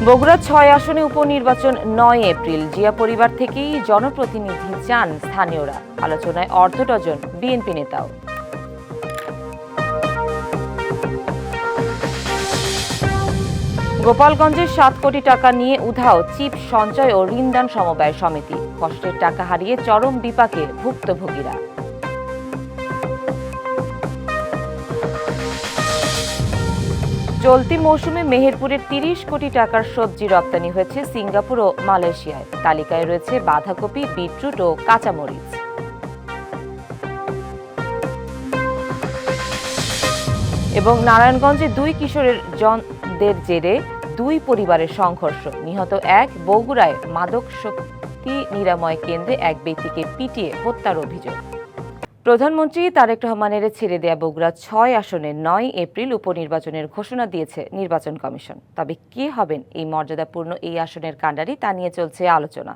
বগুড়া ৬ আসনে উপনির্বাচন ৯ এপ্রিল। জিয়া পরিবার থেকেই জনপ্রতিনিধি চান স্থানীয়রা। আলোচনায় অর্ধ ডজন বিএনপি নেতাও। গোপালগঞ্জে ৭ কোটি টাকা নিয়ে উধাও চিপ সঞ্চয় ও ঋণদান সমবায় সমিতি। কষ্টের টাকা হারিয়ে চরম বিপাকে ভুক্তভোগীরা। চলতি মৌসুমে মেহেরপুরের ৩০ কোটি টাকার সবজি রপ্তানি হয়েছে সিঙ্গাপুর ও মালয়েশিয়ায়। তালিকায় রয়েছে বাঁধাকপি, বিটরুট ও কাঁচামরিচ। এবং নারায়ণগঞ্জে ২ কিশোরের জনদের জেরে ২ পরিবারের সংঘর্ষ, নিহত ১। বগুড়ায় মাদক শক্তি নিরাময় কেন্দ্রে এক ব্যক্তিকে পিটিয়ে হত্যার অভিযোগ। প্রধানমন্ত্রী তারেক রহমানের ছেড়ে দেয়া বগুড়া ৬ আসনে ৯ এপ্রিল উপনির্বাচনের ঘোষণা দিয়েছে নির্বাচন কমিশন। তবে কে হবেন এই মর্যাদাপূর্ণ এই আসনের কাণ্ডারি, তা নিয়ে চলছে আলোচনা।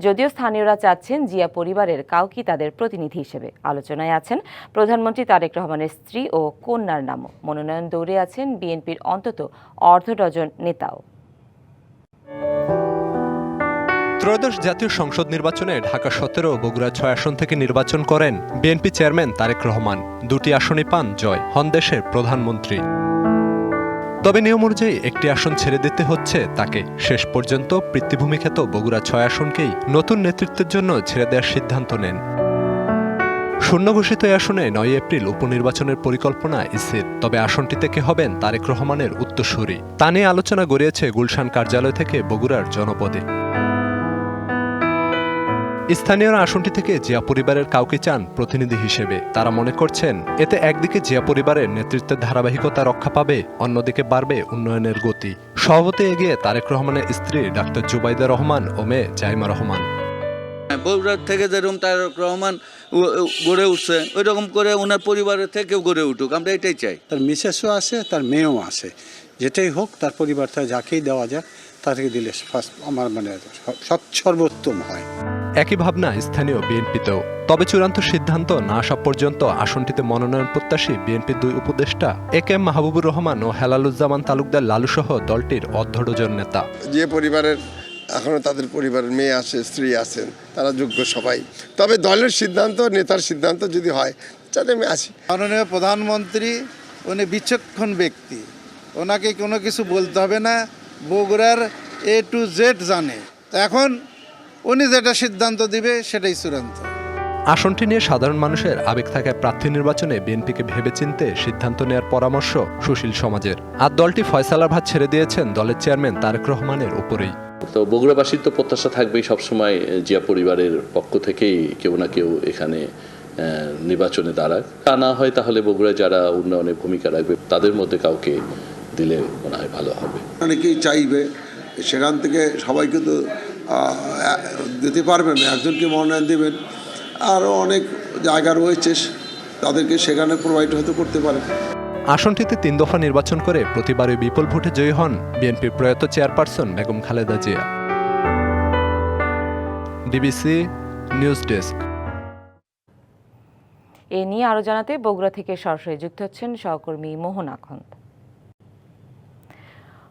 যদিও স্থানীয়রা চাচ্ছেন জিয়া পরিবারের কাউকে তাদের প্রতিনিধি হিসেবে। আলোচনায় আছেন প্রধানমন্ত্রী তারেক রহমানের স্ত্রী ও কন্যার নামও। মনোনয়ন দৌড়ে আছেন বিএনপির অন্তত অর্ধ ডজন নেতাও। ত্রয়োদশ জাতীয় সংসদ নির্বাচনে ঢাকা ১৭ ও বগুড়া ৬ আসন থেকে নির্বাচন করেন বিএনপি চেয়ারম্যান তারেক রহমান। ২টি আসনে পান জয়, হন দেশের প্রধানমন্ত্রী। তবে নিয়ম অনুযায়ী একটি আসন ছেড়ে দিতে হচ্ছে তাকে। শেষ পর্যন্ত পৃথ্বীভূমি খ্যাত বগুড়া ৬ আসনকেই নতুন নেতৃত্বের জন্য ছেড়ে দেওয়ার সিদ্ধান্ত নেন। শূন্য ঘোষিত এই আসনে ৯ এপ্রিল উপনির্বাচনের পরিকল্পনা ইসির। তবে আসনটিতে কে হবেন তারেক রহমানের উত্তরসূরি, তা নিয়ে আলোচনা গড়িয়েছে গুলশান কার্যালয় থেকে বগুড়ার জনপদে। স্থানীয়রা আসনটি থেকে জিয়া পরিবারের কাউকে চান প্রতিনিধি হিসেবে। তারা মনে করছেন এতে একদিকে জিয়া পরিবারের নেতৃত্বের ধারাবাহিকতা রক্ষা পাবে, অন্যদিকে বাড়বে উন্নয়নের গতি। সভাপতি এগিয়ে তারেক রহমানের স্ত্রী ডাক্তার জুবাইদা রহমান ও মেয়ে জাইমা রহমান। বগুড়া থেকে যেরকম তারেক রহমান গড়ে উঠছে ওই রকম করে ওনার পরিবারের থেকেও গড়ে উঠুক, আমরা এটাই চাই। তার মিসেসও আছে, তার মেয়েও আছে। যেটাই হোক তার পরিবার থেকে যাকেই দেওয়া যাক তাকে দিলে আমার সর্বোত্তম হয়। একই ভাবনা স্থানীয় বিএনপিতেও। তবে চূড়ান্ত সিদ্ধান্ত না আসা পর্যন্ত আসনটিতে মনোনয়ন প্রত্যাশী বিএনপির ২ উপদেষ্টা একেএম মাহবুবুর রহমান ও হেলালুজ্জামান তালুকদার লালুসহ দলটির অর্ধ ডজন নেতা। যে পরিবারের এখনো তাদের পরিবারের মেয়ে আছে, স্ত্রী আছেন, তারা যোগ্য সবাই। তবে দলের সিদ্ধান্ত, নেতার সিদ্ধান্ত যদি হয় তাহলে আমি আসি। মাননীয় প্রধানমন্ত্রী উনি বিচক্ষণ ব্যক্তি, ওনাকে কোনো কিছু বলতে হবে না, বগুড়ার A to Z জানে। এখন উনি যেটা সিদ্ধান্ত দিবে সেটাই চূড়ান্ত। আসনটি নিয়ে সাধারণ মানুষের আবেগ থাকায় প্রার্থী নির্বাচনে বিএনপিকে ভেবেচিন্তে সিদ্ধান্ত নেওয়ার পরামর্শ সুশীল সমাজের। আর দলটি ফয়সালার ভাত ছেড়ে দিয়েছেন দলের চেয়ারম্যান তারেক রহমানের উপরেই। তো বগুড়াবাসীর তো প্রত্যাশা থাকবেই সবসময় জিয়া পরিবারের পক্ষ থেকেই কেউ না কেউ এখানে নির্বাচনে দাঁড়াক। তা না হয় তাহলে বগুড়ায় যারা উন্নয়নে ভূমিকা রাখবে তাদের মধ্যে কাউকে দিলে মনে হয় ভালো হবে। অনেকেই চাইবে, সেখান থেকে সবাইকে তো দিতে পারবেন না, একজনকে মনোনয়ন দেবেন। আরও অনেক জায়গা রয়েছে, তাদেরকে সেখানে প্রোভাইড হয়তো করতে পারেন। আসনটিতে ৩ দফা নির্বাচন করে প্রতিবারই বিপুল ভোটে জয়ী হন বিএনপির প্রয়াত chairperson Begum Khaleda Zia. DBC news desk. এ নিয়ে আরো জানাতে বগুড়া থেকে সরাসরি যুক্ত হচ্ছেন সহকর্মী মোহন আখন্দ।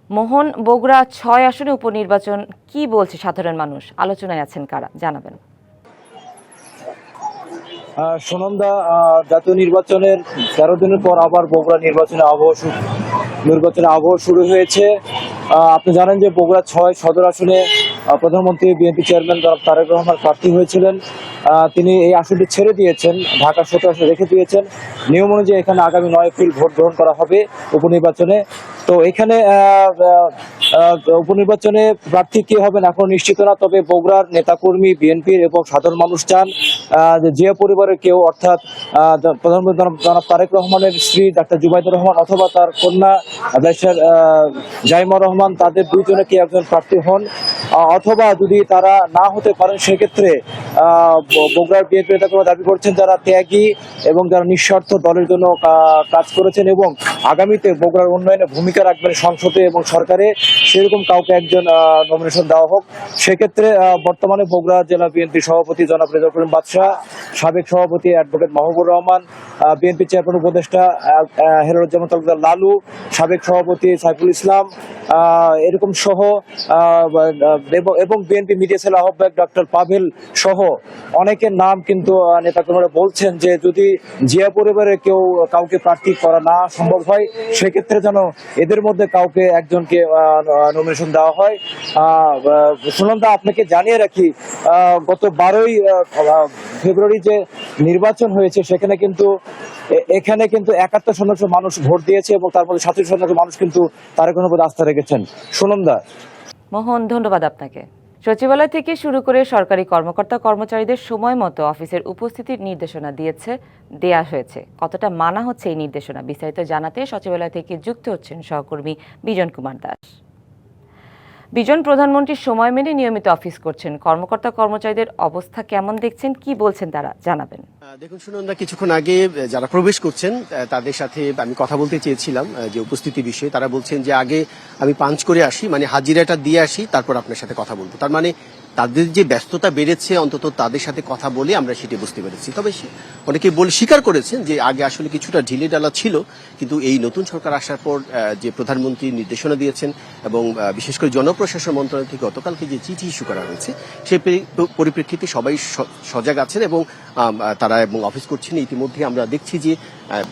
মোহন, বগুড়া ৬ আসনে উপনির্বাচন কি বলছে সাধারণ মানুষ? আলোচনায় আছেন কারা, জানাবেন। সুনন্দা, জাতীয় নির্বাচনের ১৩ দিনের পর আবার বগুড়া নির্বাচনের আবহ শুরু হয়েছে। আপনি জানেন যে বগুড়া ৬ সদর আসনে প্রধানমন্ত্রী বিএনপি চেয়ারম্যান জনাব তারেক রহমান প্রার্থী হয়েছিলেন। তিনি এই আসনটি ছেড়ে দিয়েছেন, ঢাকা ১৭ আসনে রেখে দিয়েছেন। নিয়ম অনুযায়ী এখানে আগামী ৯ এপ্রিল ভোট গ্রহণ করা হবে উপনির্বাচনে। তো এখানে উপনির্বাচনে প্রার্থী কে হবেন এখন নিশ্চিত না। তবে বগুড়ার নেতাকর্মী, বিএনপির এবং সাধারণ মানুষ চান জিয়া পরিবারের কেউ, অর্থাৎ প্রধানমন্ত্রী জনাব তারেক রহমানের স্ত্রী ডাক্তার জুবাইদা রহমান অথবা তার কন্যা জাইমা রহমান, তাদের দুইজনে কে একজন প্রার্থী হন। অথবা যদি তারা না হতে পারেন সেক্ষেত্রে বগুড়ার বিএনপি নেতাকর্মী দাবি করছেন যারা ত্যাগী এবং যারা নিঃস্বার্থ দলের জন্য কাজ করেছেন এবং আগামীতে বগুড়ার উন্নয়নে ভূমিকা রাখবেন সংসদে এবং সরকারে, সেরকম কাউকে একজন নমিনেশন দেওয়া হোক। সেক্ষেত্রে বর্তমানে বগুড়া জেলা বিএনপি সভাপতি জনাব রেজাউল করিম বাদশাহ, সাবেক সভাপতি advocate Mahbubur Rahman, BNP chairman উপদেষ্টা হেলালুজ্জামান তালুকদার লালু, সাবেক সভাপতি সাইফুল ইসলাম এরকম সহ এবং বিএনপি মিডিয়া সেল আহ্বায়ক ডক্টর পাভেল সহ অনেকের নাম কিন্তু নেতাকর্মীরা বলছেন যে যদি জিয়া পরিবারের কাউকে প্রার্থী করা না সম্ভব হয় সেক্ষেত্রে যেন এদের মধ্যে কাউকে একজনকে নমিনেশন দেওয়া হয়। সুনন্দা, আপনাকে জানিয়ে রাখি গত 12ই ফেব্রুয়ারি যে নির্বাচন হয়েছে সেখানে কিন্তু এখানে কিন্তু 71% মানুষ ভোট দিয়েছে এবং তার মধ্যে 37% মানুষ কিন্তু তারেক রহমানের উপর আস্থা রেখেছেন। সুনন্দা। মোহন, ধন্যবাদ আপনাকে। সচিবালয় থেকে শুরু করে সরকারি কর্মকর্তা কর্মচারীদের সময় মতো অফিসের উপস্থিতির নির্দেশনা দেয়া হয়েছে। কতটা মানা হচ্ছে এই নির্দেশনা বিস্তারিত জানাতে সচিবালয় থেকে যুক্ত হচ্ছেন সহকর্মী বিজন কুমার দাস। বিজন, প্রধানমন্ত্রীর সময় মেনে নিয়মিত অফিস করছেন, কর্মকর্তা কর্মচারীদের অবস্থা কেমন দেখছেন, কি বলছেন তারা, জানাবেন। দেখুন সুনন্দা, কিছুক্ষণ আগে যারা প্রবেশ করছেন তাদের সাথে আমি কথা বলতে চেয়েছিলাম যে উপস্থিতি বিষয়ে। তারা বলছেন যে আগে আমি পাঞ্চ করে আসি, মানে হাজিরাটা দিয়ে আসি, তারপর আপনার সাথে কথা বলবো। তার মানে তাদের যে ব্যস্ততা বেড়েছে, অন্তত তাদের সাথে কথা বলে আমরা সেটি বুঝতে পেরেছি। তবে অনেকে স্বীকার করেছেন যে আগে আসলে কিছুটা ঢিলে ডালা ছিল, কিন্তু এই নতুন সরকার আসার পর যে প্রধানমন্ত্রী নির্দেশনা দিয়েছেন এবং বিশেষ করে জনপ্রশাসন মন্ত্রণালয় থেকে গতকালকে যে চিঠি ইস্যু করা হয়েছে সেই পরিপ্রেক্ষিতে সবাই সজাগ আছেন এবং তারা এবং অফিস করছেন। ইতিমধ্যে আমরা দেখছি যে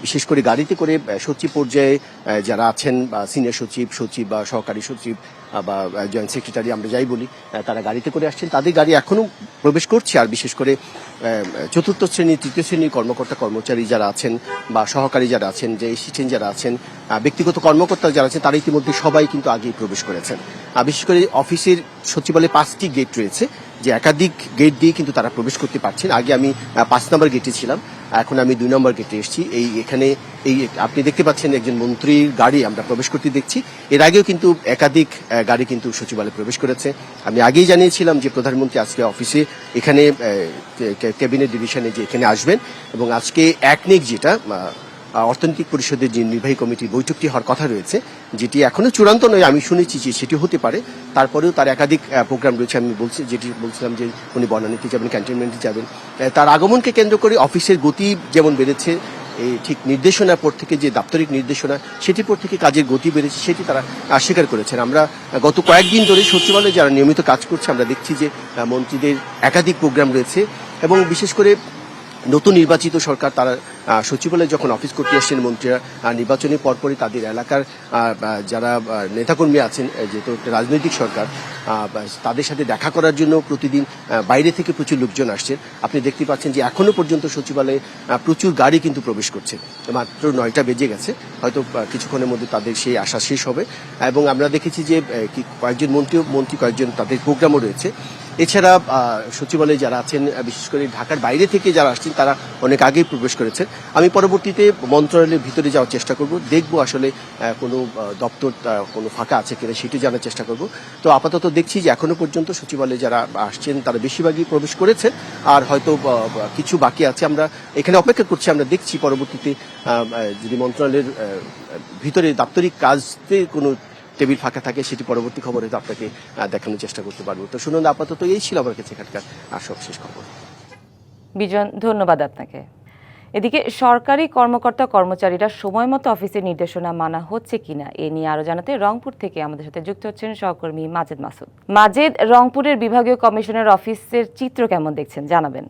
বিশেষ করে গাড়িতে করে সচিব পর্যায়ে যারা আছেন বা সিনিয়র সচিব বা সহকারী সচিব বা জয়েন্ট সেক্রেটারি আমরা যাই বলি, তারা গাড়িতে করে আসছেন। তাদের গাড়ি এখনো প্রবেশ করছে। আর বিশেষ করে চতুর্থ শ্রেণী তৃতীয় শ্রেণীর কর্মকর্তা কর্মচারী যারা আছেন বা সহকারী যারা আছেন, যে অ্যাসিস্ট্যান্ট যারা আছেন, ব্যক্তিগত কর্মকর্তা যারা আছেন, তারা ইতিমধ্যে সবাই কিন্তু আগেই প্রবেশ করেছেন। বিশেষ করে অফিসের সচিবালয়ে 5টি গেট রয়েছে, যে একাধিক গেট দিয়ে কিন্তু তারা প্রবেশ করতে পারছেন। আগে আমি 5 নম্বর গেটে ছিলাম, এখন আমি 2 নম্বর গেটে এসেছি। এখানে আপনি দেখতে পাচ্ছেন একজন মন্ত্রীর গাড়ি আমরা প্রবেশ করতে দেখছি। এর আগেও কিন্তু একাধিক গাড়ি কিন্তু সচিবালয়ে প্রবেশ করেছে। আমি আগেই জানিয়েছিলাম যে প্রধানমন্ত্রী আজকে অফিসে এখানে ক্যাবিনেট ডিভিশনে যে এখানে আসবেন এবং আজকে একনেক যেটা অর্থনৈতিক পরিষদের যে নির্বাহী কমিটির বৈঠকটি হওয়ার কথা রয়েছে, যেটি এখনো চূড়ান্ত নয়, আমি শুনেছি যে সেটি হতে পারে। তারপরেও তার একাধিক প্রোগ্রাম রয়েছে। আমি বলছিলাম যে উনি বনানীতে যাবেন, ক্যান্টনমেন্টে যাবেন। তার আগমনকে কেন্দ্র করে অফিসের গতি যেমন বেড়েছে, এই ঠিক নির্দেশনার পর থেকে যে দাপ্তরিক নির্দেশনা সেটির পর থেকে কাজের গতি বেড়েছে, সেটি তারা স্বীকার করেছেন। আমরা গত কয়েকদিন ধরে সচিবালয়ে যারা নিয়মিত কাজ করছে আমরা দেখছি যে মন্ত্রীদের একাধিক প্রোগ্রাম রয়েছে এবং বিশেষ করে নতুন নির্বাচিত সরকার তারা সচিবালয়ে যখন অফিস করতে আসছেন মন্ত্রীরা, নির্বাচনের পরপরই তাদের এলাকার যারা নেতাকর্মী আছেন, যেহেতু রাজনৈতিক সরকার, তাদের সাথে দেখা করার জন্য প্রতিদিন বাইরে থেকে প্রচুর লোকজন আসছেন। আপনি দেখতে পাচ্ছেন যে এখনো পর্যন্ত সচিবালয়ে প্রচুর গাড়ি কিন্তু প্রবেশ করছে। মাত্র 9টা বেজে গেছে, হয়তো কিছুক্ষণের মধ্যে তাদের সেই আশা শেষ হবে। এবং আমরা দেখেছি যে কয়েকজন মন্ত্রী কয়েকজন তাদের প্রোগ্রামও রয়েছে। এছাড়া সচিবালয়ে যারা আছেন, বিশেষ করে ঢাকার বাইরে থেকে যারা আসছেন, তারা অনেক আগেই প্রবেশ করেছেন। আমি পরবর্তীতে মন্ত্রণালয়ের ভিতরে যাওয়ার চেষ্টা করব, দেখব আসলে কোনো দপ্তর কোনো ফাঁকা আছে কিনা সেটি জানার চেষ্টা করব। তো আপাতত দেখছি যে এখনো পর্যন্ত সচিবালয়ে যারা আসছেন তারা বেশিরভাগই প্রবেশ করেছেন, আর হয়তো কিছু বাকি আছে। আমরা এখানে অপেক্ষা করছি, আমরা দেখছি পরবর্তীতে যদি মন্ত্রণালয়ের ভিতরে দাপ্তরিক কাজতে কোনো টেবিল ফাঁকা থাকে সেটি পরবর্তী খবরে তো আপনাকে দেখানোর চেষ্টা করতে পারবো। তো শুনুন, আপাতত এই ছিল আমার কাছে এখানকার সবশেষ খবর। বিজন, ধন্যবাদ আপনাকে। এদিকে সরকারি কর্মকর্তা কর্মচারীরা সময় মতো অফিসের নির্দেশনা মানা হচ্ছে কিনা এ নিয়ে আরো জানাতে রংপুর থেকে আমাদের সাথে যুক্ত হচ্ছেন সহকর্মী মাজেদ মাসুদ। মাজেদ, রংপুরের বিভাগীয় কমিশনার অফিসের চিত্র কেমন দেখছেন, জানাবেন।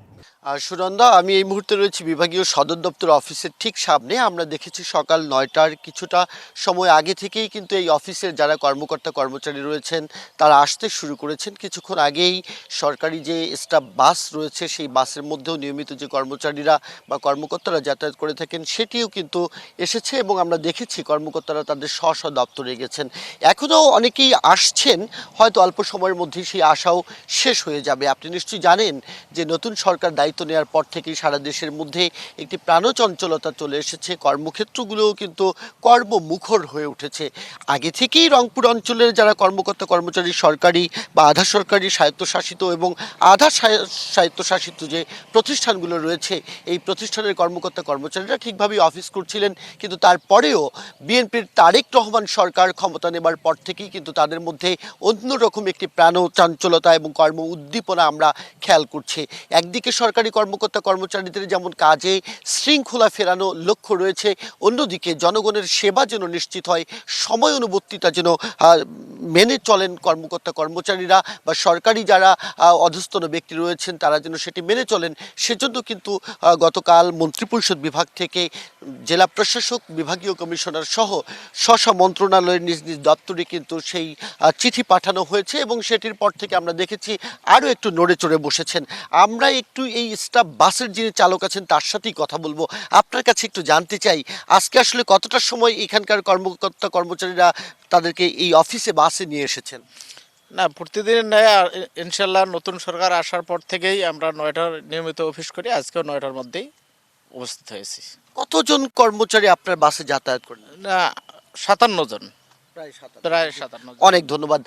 সুনন্দা, আমি এই মুহূর্তে রয়েছি বিভাগীয় সদর দপ্তর অফিসের ঠিক সামনে। আমরা দেখেছি সকাল 9টার কিছুটা সময় আগে থেকেই কিন্তু এই অফিসের যারা কর্মকর্তা কর্মচারী রয়েছেন তারা আসতে শুরু করেছেন। কিছুক্ষণ আগেই সরকারি যে স্টাফ বাস রয়েছে সেই বাসের মধ্যেও নিয়মিত যে কর্মচারীরা বা কর্মকর্তারা যাতায়াত করে থাকেন সেটিও কিন্তু এসেছে এবং আমরা দেখেছি কর্মকর্তারা তাদের স্ব দপ্তরে গেছেন। এখনও অনেকেই আসছেন, হয়তো অল্প সময়ের মধ্যেই সেই আশাও শেষ হয়ে যাবে। আপনি নিশ্চয়ই জানেন যে নতুন সরকার দায়িত্ব দায়িত্ব নেওয়ার পর থেকেই সারা দেশের মধ্যে একটি প্রাণচঞ্চলতা চলে এসেছে। কর্মক্ষেত্রগুলোও কিন্তু কর্মমুখর হয়ে উঠেছে। আগে থেকেই রংপুর অঞ্চলের যারা কর্মকর্তা কর্মচারী সরকারি বা আধা সরকারি স্বায়ত্তশাসিত এবং আধা স্বায়ত্তশাসিত যে প্রতিষ্ঠানগুলো রয়েছে, এই প্রতিষ্ঠানের কর্মকর্তা কর্মচারীরা ঠিকভাবেই অফিস করছিলেন, কিন্তু তারপরেও বিএনপির তারেক রহমান সরকার ক্ষমতা নেবার পর থেকেই কিন্তু তাদের মধ্যে অন্যরকম একটি প্রাণচাঞ্চলতা এবং কর্ম উদ্দীপনা আমরা খেয়াল করছি। একদিকে সরকারি কর্মকর্তা কর্মচারীদের যেমন কাজে শৃঙ্খলা ফেরানো লক্ষ্য রয়েছে, অন্যদিকে জনগণের সেবা যেন নিশ্চিত হয়, সময় অনুবর্তিতা যেন মেনে চলেন কর্মকর্তা কর্মচারীরা বা সরকারি যারা অধস্তন ব্যক্তি রয়েছেন তারা যেন সেটি মেনে চলেন। সেজন্য কিন্তু গতকাল মন্ত্রিপরিষদ বিভাগ থেকে জেলা প্রশাসক, বিভাগীয় কমিশনার সহ স্ব মন্ত্রণালয়ের নিজ নিজ দপ্তরে কিন্তু সেই চিঠি পাঠানো হয়েছে এবং সেটির পর থেকে আমরা দেখেছি আরও একটু নড়ে চড়ে বসেছেন। আমরা একটু এই স্টাফ বাসের যিনি চালক আছেন তার সাথেই কথা বলবো। আপনার কাছে একটু জানতে চাই, আজকে আসলে কতটার সময় এখানকার কর্মকর্তা কর্মচারীরা তাদেরকে এই অফিসে বাসে নিয়ে এসেছেন? না, প্রতিদিন নয়, ইনশাল্লাহ নতুন সরকার আসার পর থেকেই আমরা 9টার নিয়মিত অফিস করি। আজকেও 9টার মধ্যেই উপস্থিত হয়েছি। কতজন কর্মচারী আপনার বাসে যাতায়াত করেন? না, 57 জন, প্রায় 57 জন। অনেক ধন্যবাদ।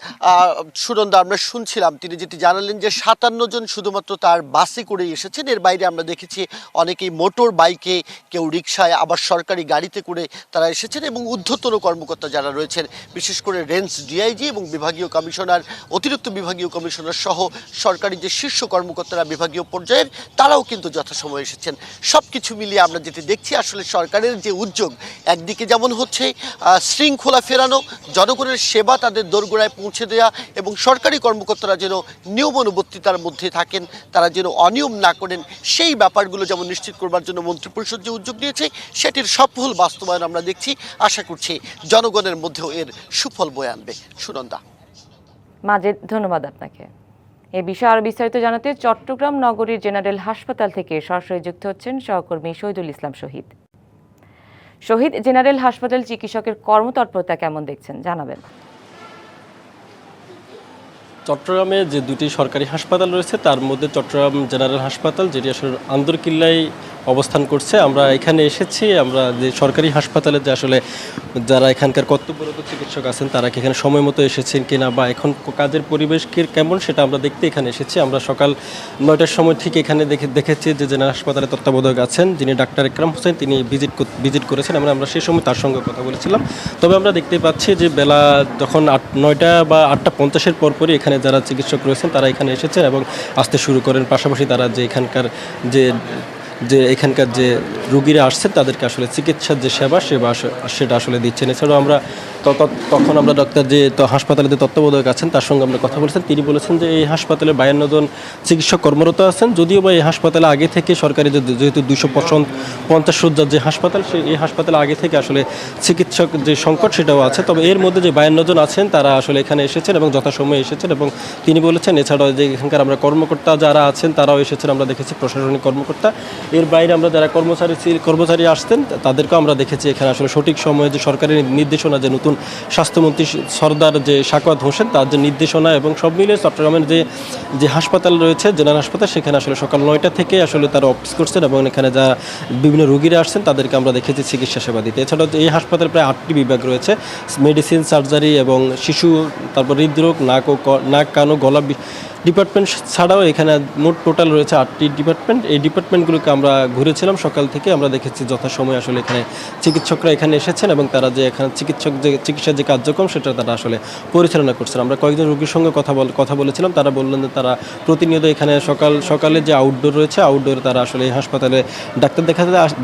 সুনন্দা, আমরা শুনছিলাম তিনি যেটি জানালেন যে 57 জন শুধুমাত্র তার বাসে করে এসেছেন। এর বাইরে আমরা দেখেছি অনেকেই মোটর বাইকে, কেউ রিকশায়, আবার সরকারি গাড়িতে করে তারা এসেছেন এবং ঊর্ধ্বতন কর্মকর্তা যারা রয়েছেন, বিশেষ করে রেঞ্জ ডিআইজি এবং বিভাগীয় কমিশনার, অতিরিক্ত বিভাগীয় কমিশনার সহ সরকারি যে শীর্ষ কর্মকর্তারা বিভাগীয় পর্যায়ের, তারাও কিন্তু যথাসময়ে এসেছেন। সব কিছু মিলিয়ে আমরা যেটি দেখছি আসলে সরকারের যে উদ্যোগ, একদিকে যেমন হচ্ছে শৃঙ্খলা ফেরানো, জনগণের সেবা তাদের দোরগোড়ায় পৌঁছে দেওয়া এবং সরকারি কর্মকর্তারা যেন নিয়ম অনুবর্তিতার মধ্যে থাকেন, তারা যেন অনিয়ম না করেন, সেই ব্যাপারগুলো যেমন নিশ্চিত করবার জন্য মন্ত্রিপরিষদ যে উদ্যোগ নিয়েছে সেটির সফল বাস্তবায়ন আমরা দেখছি। আশা করছি জনগণের মধ্যেও এর সুফল বয়ে আনবে। সুনন্দা। মাজেদ, ধন্যবাদ আপনাকে। এ বিষয়ে আরও বিস্তারিত জানাতে চট্টগ্রাম নগরীর জেনারেল হাসপাতাল থেকে সরাসরি যুক্ত হচ্ছেন সহকর্মী শহীদুল ইসলাম শহীদ। শহীদ, জেনারেল হাসপাতাল চিকিৎসকের কর্মতৎপরতা কেমন দেখছেন, জানাবেন। চট্টগ্রামে যে দুটি সরকারি হাসপাতাল রয়েছে তার মধ্যে চট্টগ্রাম জেনারেল হাসপাতাল, যেটি আসলে আন্দরকিল্লায় অবস্থান করছে, আমরা এখানে এসেছি। আমরা যে সরকারি হাসপাতালে যে আসলে যারা এখানকার কর্তব্যরত চিকিৎসক আছেন তারা কি এখানে সময় মতো এসেছেন কিনা বা এখন কাজের পরিবেশ কেমন সেটা আমরা দেখতে এখানে এসেছি। আমরা সকাল 9টার সময় ঠিক এখানে দেখেছি যে জেনারেল হাসপাতালে তত্ত্বাবধায়ক আছেন যিনি ডাক্তার একরাম হোসেন, তিনি ভিজিট করেছেন। আমরা সেই সময় তার সঙ্গে কথা বলেছিলাম। তবে আমরা দেখতে পাচ্ছি যে বেলা যখন 9টা বা 8:50-এর পরপরই এখানে যারা চিকিৎসক রয়েছেন তারা এখানে এসেছেন এবং আসতে শুরু করেন। পাশাপাশি তারা যে এখানকার যে এখানকার যে রুগীরা আসছেন তাদেরকে আসলে চিকিৎসার যে সেবা সেটা আসলে দিচ্ছেন। এছাড়াও আমরা তখন আমরা ডাক্তার যে হাসপাতালে যে তত্ত্বাবধায়ক আছেন তার সঙ্গে আমরা কথা বলেছেন। তিনি বলেছেন যে এই হাসপাতালে 52 জন চিকিৎসক কর্মরত আছেন, যদিও বা এই হাসপাতালে আগে থেকে সরকারি যেহেতু 250 শয্যার যে হাসপাতাল, এই হাসপাতালে আগে থেকে আসলে চিকিৎসক যে সংকট সেটাও আছে। তবে এর মধ্যে যে 52 জন আছেন তারা আসলে এখানে এসেছেন এবং যথাসময়ে এসেছেন। এবং তিনি বলেছেন এছাড়াও যে এখানকার আমরা কর্মকর্তা যারা আছেন তারাও এসেছেন, আমরা দেখেছি প্রশাসনিক কর্মকর্তা। এর বাইরে আমরা যারা কর্মচারী আসতেন তাদেরকেও আমরা দেখেছি এখানে আসলে সঠিক সময়ে যে সরকারি নির্দেশনা, যে নতুন স্বাস্থ্যমন্ত্রী সরদার যে সাখাওয়াত হোসেন তার যে নির্দেশনা এবং সব মিলিয়ে চট্টগ্রামের যে হাসপাতাল রয়েছে জেনারেল হাসপাতাল, সেখানে আসলে সকাল 9টা থেকে আসলে তারা অফিস করছেন এবং এখানে যারা বিভিন্ন রোগীরা আসছেন তাদেরকে আমরা দেখেছি চিকিৎসা সেবা দিতে। এছাড়াও এই হাসপাতালে প্রায় 8টি বিভাগ রয়েছে, মেডিসিন, সার্জারি এবং শিশু, তারপর হৃদরোগ, নাক কান ও গলা ডিপার্টমেন্ট ছাড়াও এখানে মোট টোটাল রয়েছে 8টি ডিপার্টমেন্ট। এই ডিপার্টমেন্টগুলোকে আমরা ঘুরেছিলাম সকাল থেকে। আমরা দেখেছি যথাসময়ে আসলে এখানে চিকিৎসকরা এখানে এসেছেন এবং তারা যে এখানে চিকিৎসার যে কার্যক্রম সেটা তারা আসলে পরিচালনা করছেন। আমরা কয়েকজন রোগীর সঙ্গে কথা বলেছিলাম, তারা বললেন যে তারা প্রতিনিয়ত এখানে সকালে যে আউটডোর রয়েছে আউটডোরে তারা আসলে এই হাসপাতালে ডাক্তার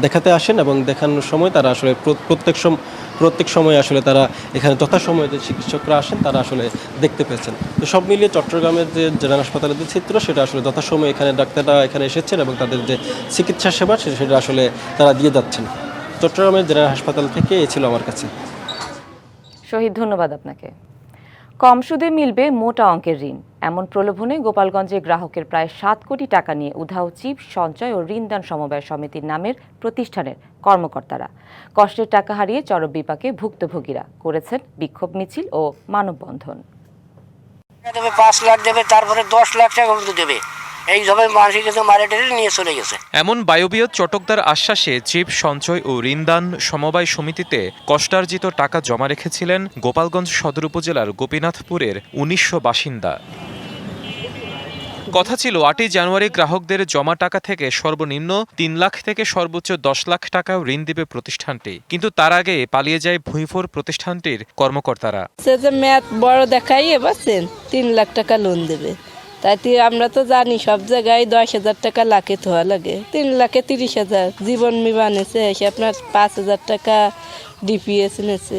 দেখাতে আসেন এবং দেখানোর সময় তারা আসলে প্রত্যেক সময় আসলে তারা এখানে যথাসময়ে যে চিকিৎসকরা আসেন তারা আসলে দেখতে পেয়েছেন। তো সব মিলিয়ে চট্টগ্রামের যে জেনারেল হাসপাতালের যে চিত্র সেটা আসলে যথাসময়ে এখানে ডাক্তাররা এখানে এসেছেন এবং তাদের যে চিকিৎসা সেবা সেটা আসলে তারা দিয়ে যাচ্ছেন। চট্টগ্রামের জেনারেল হাসপাতাল থেকে এই ছিল আমার কাছে। শহীদ, ধন্যবাদ আপনাকে। কম সুদে মিলবে মোটা অঙ্কের ঋণ, এমন প্রলোভনে গোপালগঞ্জে গ্রাহকের প্রায় 7 কোটি টাকা নিয়ে উধাও চিপ সঞ্চয় ও ঋণদান সমবায় সমিতির নামের প্রতিষ্ঠানের কর্মকর্তারা। কষ্টের টাকা হারিয়ে চরম বিপাকে ভুক্তভোগীরা করেছেন বিক্ষোভ মিছিল ও মানববন্ধন। 5 লাখ দেবে, তারপরে 10 লাখ টাকা দেবে, এই সবাই মানুষের কাছে মারে টেরে নিয়ে চলে গেছে। এমন বায়বীয় চটকদার আশ্বাসে চিপ সঞ্চয় ও ঋণদান সমবায় সমিতিতে কষ্টার্জিত টাকা জমা রেখেছিলেন গোপালগঞ্জ সদর উপজেলার গোপীনাথপুরের ১৯০০ বাসিন্দা। কথা ছিল ৮ই জানুয়ারি গ্রাহকদের জমা টাকা থেকে সর্বনিম্ন ৩ লাখ থেকে সর্বোচ্চ ১০ লাখ টাকাও ঋণ দিবে প্রতিষ্ঠানটি, কিন্তু তার আগে পালিয়ে যায় ভুঁইফোর প্রতিষ্ঠানটির কর্মকর্তারা। মেয়াদ বড় দেখাই এবার ৩ লাখ টাকা লোন দেবে, তাই আমরা তো জানি সব জায়গায় ১০,০০০ টাকা লাখে ধোয়া লাগে, ৩ লাখে ৩০,০০০ জীবন বিমা নেছে, এসে আপনার ৫,০০০ টাকা ডিপিএস নেছে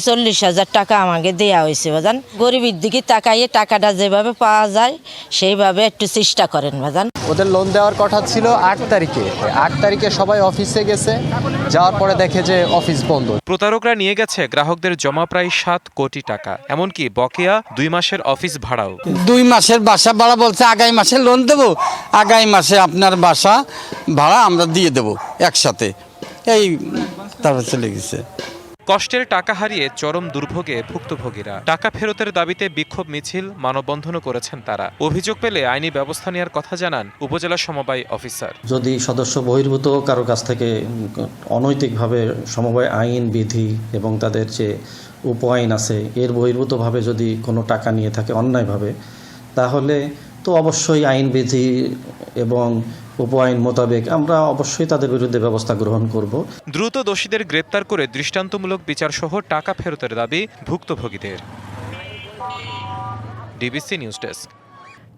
৪০,০০০ টাকা আমাকে দেওয়া হয়েছে। বাজান গরিবের দিকে তাকাইয়ে টাকাটা যেভাবে পাওয়া যায় সেইভাবে একটু চেষ্টা করেন বাজান। ওদের লোন দেওয়ার কথা ছিল ৮ তারিখে, ৮ তারিখে সবাই অফিসে গেছে, যাওয়ার পরে দেখে যে অফিস বন্ধ। প্রতারকরা নিয়ে গেছে গ্রাহকদের জমা প্রায় ৭ কোটি টাকা, এমনকি বকেয়া ২ মাসের অফিস ভাড়াও। ২ মাসের বাসা ভাড়া বলছে আগামী মাসে লোন দেবো, আগামী মাসে আপনার বাসা ভাড়া আমরা দিয়ে দেবো একসাথে, এই তারপর চলে গেছে। কষ্টের টাকা হারিয়ে চরম দুর্ভোগে ভুক্তভোগীরা। টাকা ফেরতের দাবিতে বিক্ষোভ মিছিল, মানববন্ধনও করেছেন তারা। অভিযোগ পেলে আইনি ব্যবস্থা নেওয়ার কথা জানান উপজেলা সমবায় অফিসার। যদি সদস্য বহির্ভূত কারো কাছ থেকে অনৈতিকভাবে সমবায় আইন বিধি এবং তাদের যে উপ আইন আছে এর বহির্ভূতভাবে যদি কোনো টাকা নিয়ে থাকে অন্যায়ভাবে, তাহলে তো অবশ্যই আইন বিধি এবং উপ আইন মোতাবেক আমরা অবশ্যই তাদের বিরুদ্ধে ব্যবস্থা গ্রহণ করব। দ্রুত দোষীদের গ্রেপ্তার করে দৃষ্টান্তমূলক বিচারসহ টাকা ফেরতের দাবি ভুক্তভোগীদের। DBC news desk.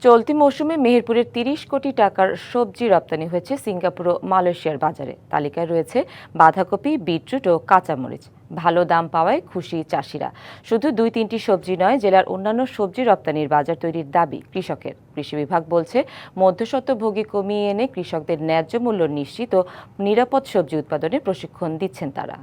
চলতি মৌসুমে মেহেরপুরের ৩০ কোটি টাকার সবজি রপ্তানি হয়েছে সিঙ্গাপুর ও মালয়েশিয়ার বাজারে। তালিকায় রয়েছে বাঁধাকপি, বিটরুট ও কাঁচামরিচ। ভালো দাম পাওয়ায় খুশি চাষিরা। শুধু ২-৩টি সবজি নয়, জেলার অন্যান্য সবজি রপ্তানির বাজার তৈরির দাবি কৃষকের। কৃষি বিভাগ বলছে, মধ্যস্বত্বভোগী কমিয়ে এনে কৃষকদের ন্যায্য মূল্য নিশ্চিত ও নিরাপদ সবজি উৎপাদনে প্রশিক্ষণ দিচ্ছেন তারা।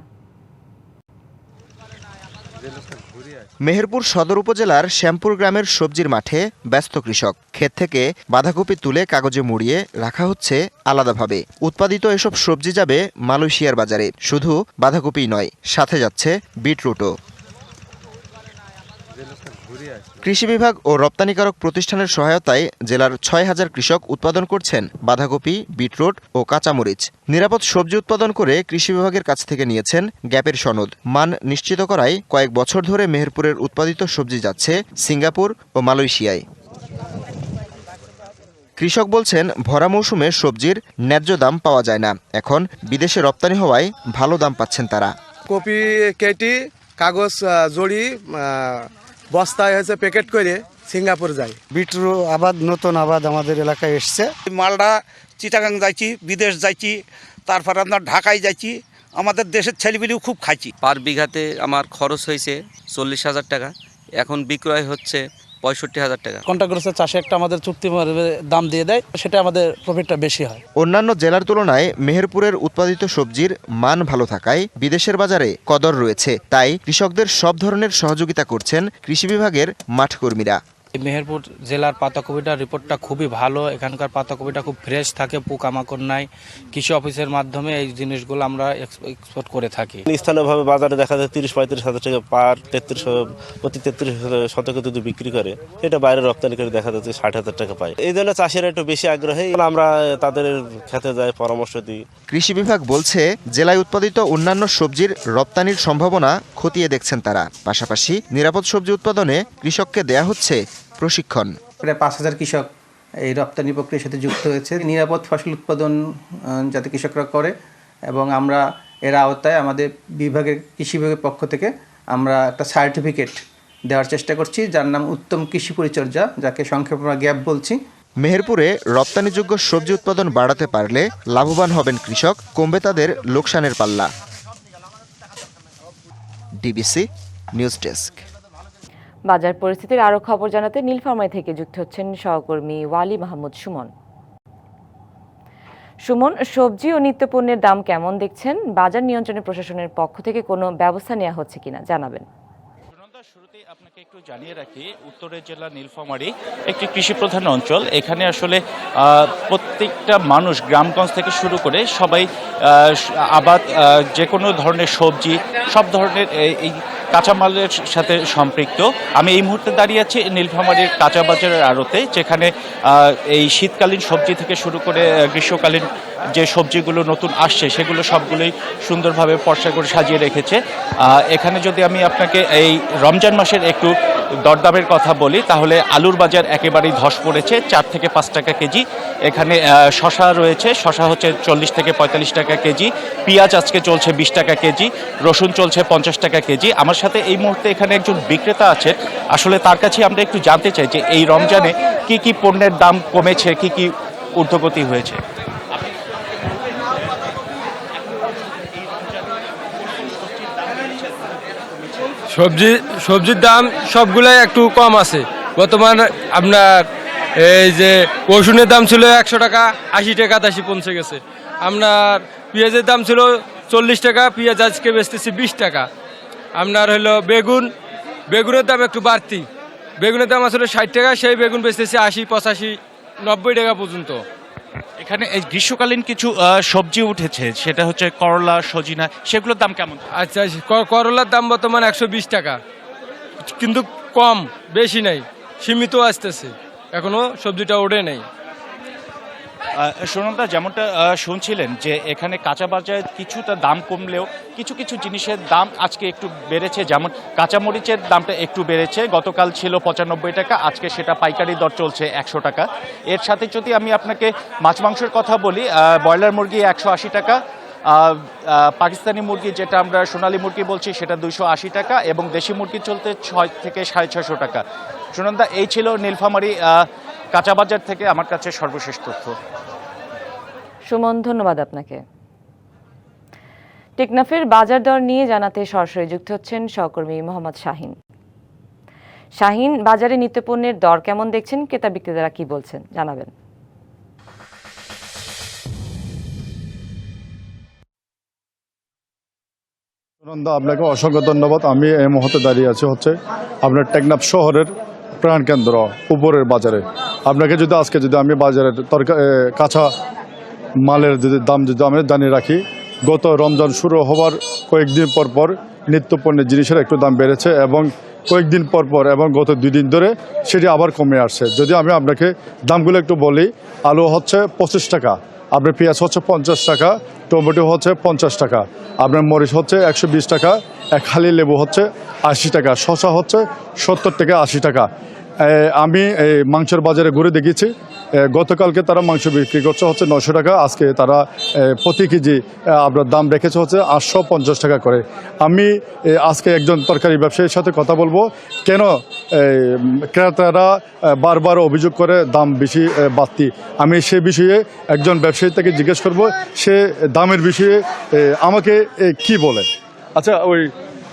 মেহেরপুর সদর উপজেলার শ্যামপুর গ্রামের সবজির মাঠে ব্যস্ত কৃষক। ক্ষেত থেকে বাঁধাকপি তুলে কাগজে মুড়িয়ে রাখা হচ্ছে আলাদাভাবে। উৎপাদিত এসব সবজি যাবে মালয়েশিয়ার বাজারে। শুধু বাঁধাকপিই নয়, সাথে যাচ্ছে বিটরুটও। কৃষি বিভাগ ও রপ্তানিকারক প্রতিষ্ঠানের সহায়তায় জেলার ৬,০০০ কৃষক উৎপাদন করছেন বাঁধাকপি, বিটরুট ও কাঁচামরিচ। নিরাপদ সবজি উৎপাদন করে কৃষি বিভাগের কাছ থেকে নিয়েছেন গ্যাপের সনদ। মান নিশ্চিত করায় কয়েক বছর ধরে মেহেরপুরের উৎপাদিত সবজি যাচ্ছে সিঙ্গাপুর ও মালয়েশিয়ায়। কৃষক বলছেন, ভরা মৌসুমে সবজির ন্যায্য দাম পাওয়া যায় না। এখন বিদেশে রপ্তানি হওয়ায় ভালো দাম পাচ্ছেন তারা। কপি কেটে কাগজ জড়ি বস্তায় হয়েছে প্যাকেট করে সিঙ্গাপুর যায়। বিটরুট আবাদ, নতুন আবাদ আমাদের এলাকায় এসছে। মালটা চিটাগাং যাইছি, বিদেশ যাইছি, তারপর আপনার ঢাকায় যাইছি, আমাদের দেশের ছেলেপিলেও খুব খাইছি। পার বিঘাতে আমার খরচ হয়েছে 40,000 টাকা, এখন বিক্রয় হচ্ছে 65,000 টাকা। কন্ট্রাক্টর চাষে একটা আমাদের চুক্তি দাম দিয়ে দেয়, সেটা আমাদের প্রফিটটা বেশি হয়। অন্যান্য জেলার তুলনায় মেহেরপুরের উৎপাদিত সবজির মান ভালো থাকায় বিদেশের বাজারে কদর রয়েছে। তাই কৃষকদের সব ধরনের সহযোগিতা করছেন কৃষি বিভাগের মাঠকর্মীরা। মেহেরপুর জেলার পাতাকপিটার রিপোর্টটা খুবই ভালো। এখানকার পাতাকপিটা খুব ফ্রেশ থাকে, পোকামাকড় নাই। কৃষি অফিসের মাধ্যমে এই জিনিসগুলো আমরা এক্সপোর্ট করে থাকি। স্থানীয়ভাবে বাজারে দেখা যায় ৩০-৩৫ হাজার টাকা পার প্রতি ৩৩ শতকে যদি বিক্রি করে, এটা বাইরে রপ্তানি করে দেখা যাচ্ছে ৬০,০০০ টাকা পায়। এই জন্য চাষিরা একটু বেশি আগ্রহী, আমরা তাদের খেতে যাই, পরামর্শ দিই। কৃষি বিভাগ বলছে, জেলায় উৎপাদিত অন্যান্য সবজির রপ্তানির সম্ভাবনা খতিয়ে দেখছেন তারা। পাশাপাশি নিরাপদ সবজি উৎপাদনে কৃষককে দেয়া হচ্ছে প্রশিক্ষণ। প্রায় ৫,০০০ কৃষক এই রপ্তানি প্রক্রিয়ার সাথে যুক্ত হয়েছে। নিরাপদ ফসল উৎপাদন যাতে কৃষকরা করে, এবং আমরা এর আওতায় আমাদের বিভাগের কৃষি বিভাগের পক্ষ থেকে আমরা একটা সার্টিফিকেট দেওয়ার চেষ্টা করছি, যার নাম উত্তম কৃষি পরিচর্যা, যাকে সংক্ষেপে আমরা গ্যাপ বলছি। মেহেরপুরে রপ্তানিযোগ্য সবজি উৎপাদন বাড়াতে পারলে লাভবান হবেন কৃষক, কমবে তাদের লোকসানের পাল্লা। DBC news desk. বাজার পরিস্থিতির আরো খবর জানাতে নীলফামারী থেকে যুক্ত হচ্ছেন সহকর্মী ওয়ালি মাহমুদ সুমন। সুমন, সবজি ও নিত্যপণ্যের দাম কেমন দেখছেন? বাজার নিয়ন্ত্রণে প্রশাসনের পক্ষ থেকে কোনো ব্যবস্থা নেওয়া হচ্ছে কিনা জানাবেন। শুরুতেই আপনাকে একটু জানিয়ে রাখি, উত্তরের জেলা নীলফামারী একটি কৃষি প্রধান অঞ্চল। এখানে আসলে প্রত্যেকটা মানুষ গ্রামগঞ্জ থেকে শুরু করে সবাই আবাদ, যে কোনো ধরনের সবজি, সব ধরনের এই কাঁচামালের সাথে সম্পৃক্ত। আমি এই মুহূর্তে দাঁড়িয়ে আছি নীলফামারীর কাঁচা বাজারের আড়তে, যেখানে এই শীতকালীন সবজি থেকে শুরু করে গ্রীষ্মকালীন যে সবজিগুলো নতুন আসছে সেগুলো সবগুলোই সুন্দরভাবে পরিষ্কার করে সাজিয়ে রেখেছে। এখানে যদি আমি আপনাকে এই রমজান মাসের একটু দরদামের কথা বলি, তাহলে আলুর বাজার একেবারেই ধস পড়েছে, 4 থেকে 5 টাকা কেজি। এখানে শশা রয়েছে, শশা হচ্ছে 40 থেকে 45 টাকা কেজি। পেঁয়াজ আজকে চলছে 20 টাকা কেজি, রসুন চলছে 50 টাকা কেজি। আমার সাথে এই মুহূর্তে এখানে একজন বিক্রেতা আছেন, আসলে তার কাছে আমরা একটু জানতে চাই যে এই রমজানে কি কি পণ্যের দাম কমেছে, কি কি ঊর্ধ্বগতি হয়েছে। সবজির দাম সবগুলাই একটু কম আছে। বর্তমান আপনার এই যে রসুনের দাম ছিল 100 টাকা, 80 টাকা 80 পৌঁছে গেছে। আপনার পেঁয়াজের দাম ছিল 40 টাকা, পেঁয়াজ আজকে বেচতেছি 20 টাকা। আপনার হলো বেগুনের দাম একটু বাড়তি, বেগুনের দাম আসলে 60 টাকা, সেই বেগুন বেচতেছি 80, 85, 90 টাকা পর্যন্ত। এখানে এই গ্রীষ্মকালীন কিছু সবজি উঠেছে, সেটা হচ্ছে করলা, সজিনা, সেগুলোর দাম কেমন? আচ্ছা, করলার দাম বর্তমান 120 টাকা, কিন্তু কম, বেশি নাই, সীমিত আসতেছে, এখনো সবজিটা ওঠে নেই। সুনন্দা, যেমনটা শুনছিলেন যে এখানে কাঁচা বাজারে কিছুটা দাম কমলেও কিছু কিছু জিনিসের দাম আজকে একটু বেড়েছে। যেমন কাঁচামরিচের দামটা একটু বেড়েছে, গতকাল ছিল 95 টাকা, আজকে সেটা পাইকারি দর চলছে 100 টাকা। এর সাথে যদি আমি আপনাকে মাছ মাংসের কথা বলি, ব্রয়লার মুরগি 180 টাকা, পাকিস্তানি মুরগি যেটা আমরা সোনালী মুরগি বলছি সেটা 280 টাকা, এবং দেশি মুরগি চলতে 6 থেকে 650 টাকা। সুনন্দা, এই ছিল নীলফামারী কাঁচা বাজার থেকে আমার কাছে সর্বশেষ তথ্য। সুমন, ধন্যবাদ আপনাকে। টেকনাফের বাজার দর নিয়ে জানাতে সরাসরি যুক্ত হচ্ছেন সহকর্মী মোহাম্মদ শাহিন। শাহিন, বাজারে নিত্যপণ্যের দর কেমন দেখছেন, ক্রেতা বিক্রেতারা কি বলছেন জানাবেন। আপনাকে অসংখ্য ধন্যবাদ। আমি এই মুহূর্তে দাঁড়িয়ে আছি হচ্ছে আপনার টেকনাফ শহরের প্রাণকেন্দ্র উপরের বাজারে। আপনাকে যদি আজকে যদি আমি বাজারের কাঁচা মালের যদি দাম যদি আমি জানিয়ে রাখি, গত রমজান শুরু হওয়ার কয়েকদিন পর নিত্যপণ্যের জিনিসের একটু দাম বেড়েছে, এবং কয়েকদিন পর এবং গত 2 দিন ধরে সেটি আবার কমে আসছে। যদি আমি আপনাকে দামগুলো একটু বলি, আলু হচ্ছে 25 টাকা, আপনার পেঁয়াজ হচ্ছে 50 টাকা, টমেটো হচ্ছে 50 টাকা, আপনার মরিচ হচ্ছে 120 টাকা, খালি লেবু হচ্ছে 80 টাকা, শসা হচ্ছে 70 থেকে 80 টাকা। আমি এই মাংসের বাজারে ঘুরে দেখেছি, গতকালকে তারা মাংস বিক্রি করছে হচ্ছে 900 টাকা, আজকে তারা প্রতি কেজি আপনার দাম রেখেছে হচ্ছে 850 টাকা করে। আমি আজকে একজন তরকারি ব্যবসায়ীর সাথে কথা বলবো, কেন ক্রেতারা বারবার অভিযোগ করে দাম বেশি বাড়তি। আমি সে বিষয়ে একজন ব্যবসায়ী থেকে জিজ্ঞেস করব, সে দামের বিষয়ে আমাকে কি বলে। আচ্ছা, ওই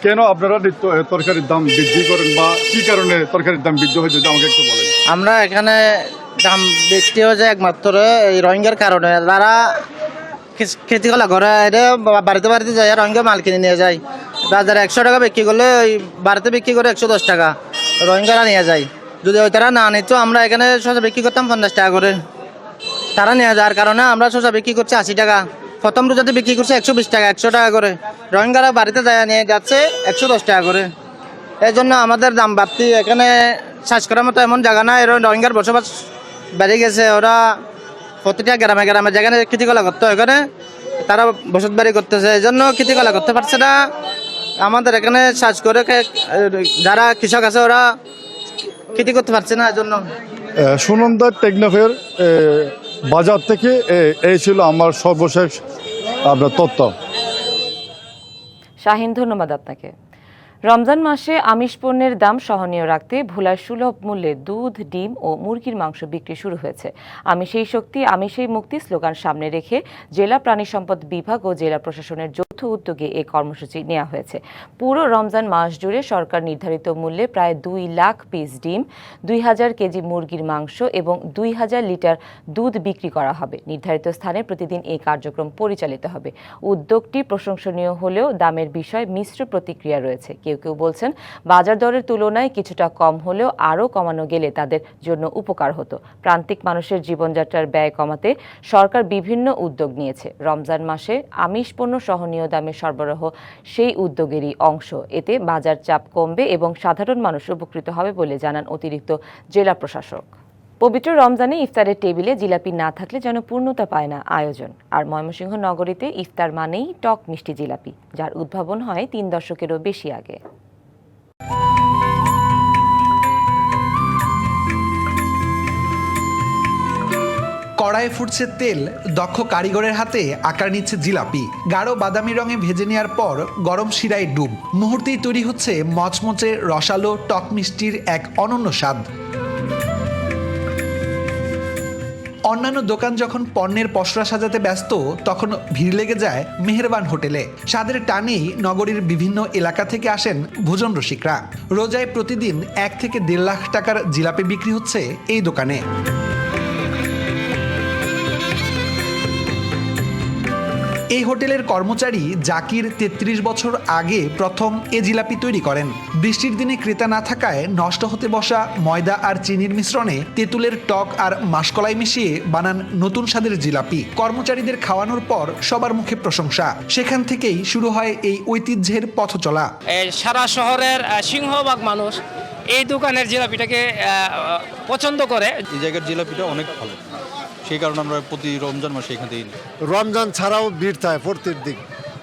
কেন আপনারা তরকারির দাম বৃদ্ধি করেন, বা কি কারণে তরকারির দাম বৃদ্ধি হয় যদি আমাকে একটু বলেন। আমরা এখানে দাম বৃদ্ধি হয়ে যায় একমাত্র এই রোহিঙ্গার কারণে। যারা খেতি কলা ঘরে বাড়িতে বাড়িতে যায়, রোহিঙ্গা মাল কিনে নিয়ে যায়, বাজারে 100 টাকা বিক্রি করলে ওই বাড়িতে বিক্রি করে 110 টাকা রোহিঙ্গারা নিয়ে যায়। যদি ওই তারা না নিত, আমরা এখানে শসা বিক্রি করতাম 50 টাকা করে, তারা নিয়ে যাওয়ার কারণে আমরা শসা বিক্রি করছি 80 টাকা। প্রথম রোজাতে বিক্রি করছে 120 টাকা, 100 টাকা করে। রোহিঙ্গারা বাড়িতে যায় নিয়ে যাচ্ছে 110 টাকা করে। এই জন্য আমাদের দাম বাড়তি। এখানে চাষ করার মতো এমন জায়গা না, এর রোহিঙ্গার বসবাস বেড়ে গেছে। ওরা প্রতিটা গ্রামে গ্রামে যেখানে কৃতিকলা করতে, এখানে তারা বসত বাড়ি করতেছে, এই জন্য কৃতিকলা করতে পারছে না। আমাদের এখানে চাষ করে যারা কৃষক আছে ওরা কৃতি করতে পারছে না, এই জন্য। সুনন্দা, টেকনাফের বাজার থেকে এই ছিল আমার সর্বশেষ আপনার তথ্য। শাহিন, ধন্যবাদ আপনাকে। রমজান মাসে আমিষ পণ্যের দাম সহনীয় রাখতে ভোলায় সুলভ মূল্যে দুধ, ডিম ও মুরগির মাংস বিক্রি শুরু হয়েছে। আমিষেই শক্তি, আমিষেই মুক্তি স্লোগান সামনে রেখে জেলা প্রাণী সম্পদ বিভাগ ও জেলা প্রশাসনের যৌথ উদ্যোগে এই কর্মসূচি নেওয়া হয়েছে। পুরো রমজান মাস জুড়ে সরকার নির্ধারিত মূল্যে প্রায় 2 লাখ পিস ডিম, 2000 কেজি মুরগির মাংস এবং 2000 লিটার দুধ বিক্রি করা হবে। নির্ধারিত স্থানে প্রতিদিন এই কার্যক্রম পরিচালিত হবে। উদ্যোগটি প্রশংসনীয় হলেও দামের বিষয়ে মিশ্র প্রতিক্রিয়া রয়েছে। কেউ কেউ বলছেন বাজার দরের তুলনায় কিছুটা কম হলেও আরও কমানো গেলে তাদের জন্য উপকার হতো। প্রান্তিক মানুষের জীবনযাত্রার ব্যয় কমাতে সরকার বিভিন্ন উদ্যোগ নিয়েছে। রমজান মাসে আমিষ পণ্য সহনীয় দামে সরবরাহ সেই উদ্যোগেরই অংশ। এতে বাজার চাপ কমবে এবং সাধারণ মানুষ উপকৃত হবে বলে জানান অতিরিক্ত জেলা প্রশাসক। পবিত্র রমজানে ইফতারের টেবিলে জিলাপি না থাকলে যেন পূর্ণতা পায় না আয়োজন। আর ময়মনসিংহ নগরীতে ইফতার মানেই টক মিষ্টি জিলাপি, যার উদ্ভাবন হয় 3 দশকেরও বেশি আগে। কড়াইয়ে ফুটছে তেল, দক্ষ কারিগরের হাতে আকার নিচ্ছে জিলাপি। গাঢ় বাদামি রঙে ভেজে নেওয়ার পর গরম শিরায় ডুব, মুহূর্তেই তৈরি হচ্ছে মচমচে রসালো টক মিষ্টির এক অনন্য স্বাদ। অন্যান্য দোকান যখন পণ্যের পসরা সাজাতে ব্যস্ত, তখন ভিড় লেগে যায় মেহেরবান হোটেলে। স্বাদের টানেই নগরীর বিভিন্ন এলাকা থেকে আসেন ভোজন রসিকরা। রোজায় প্রতিদিন 1 থেকে 1.5 লাখ টাকার জিলাপি বিক্রি হচ্ছে এই দোকানে। এই হোটেলের কর্মচারী জাকির 33 বছর আগে প্রথম এ জিলাপি তৈরি করেন। বৃষ্টির দিনে ক্রেতা না থাকায় নষ্ট হতে বসা ময়দা আর চিনির মিশ্রণে তেঁতুলের টক আর মাসকলাই মিশিয়ে বানান নতুন স্বাদের জিলাপি। কর্মচারীদের খাওয়ানোর পর সবার মুখে প্রশংসা। সেখান থেকেই শুরু হয় এই ঐতিহ্যের পথ চলা। সারা শহরের সিংহভাগ মানুষ এই দোকানের জিলাপিটাকে পছন্দ করে। এই জায়গার জিলাপিটা অনেক ভালো, সেই কারণে আমরা প্রতি রমজান মাসে এখান থেকে নিই। রমজান ছাড়াও ভিড় থাকে প্রত্যেক দিন,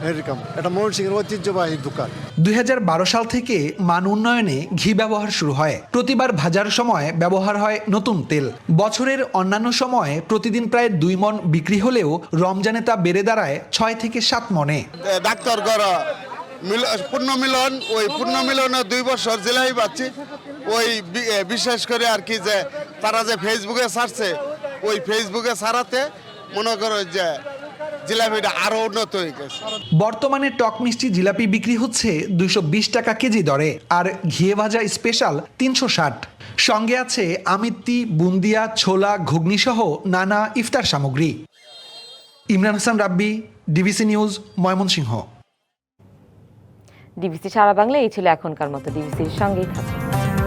এরকম এটা ময়মনসিংহের ঐতিহ্যবাহী দোকান। 2012 সাল থেকে মান উন্নয়নে ঘি ব্যবহার শুরু হয়। প্রতিবার ভাজার সময় ব্যবহার হয় নতুন তেল। বছরের অন্যান্য সময়ে প্রতিদিন প্রায় 2 মণ বিক্রি হলেও রমজানে তা বেড়ে দাঁড়ায় 6 থেকে 7 মণে। ডাক্তার করা পূর্ণ মিলন, ওই পূর্ণ মিলনে 2 বছর জেলায় পাচ্ছি। ওই বিশেষ করে আর কি যে তারা যে ফেসবুকে ছাড়ছে, ওই ফেসবুকে ছাড়াতে মনে করো যে জিলাপিটা আরো উন্নত হয়ে গেছে। বর্তমানে টক মিষ্টি জিলাপি বিক্রি হচ্ছে 220 টাকা কেজি দরে, আর ঘিয়ে ভাজা স্পেশাল 360। সঙ্গে আছে আমিত্তি, বুন্দিয়া, ছোলা, ঘুগনি সহ নানা ইফতার সামগ্রী। ইমরান হাসান রাব্বি, ডিবিসি নিউজ, ময়মনসিংহ। ডিবিসি সারা বাংলা এই ছিল এখনকার মতো। ডিবিসির সঙ্গেই থাকুন।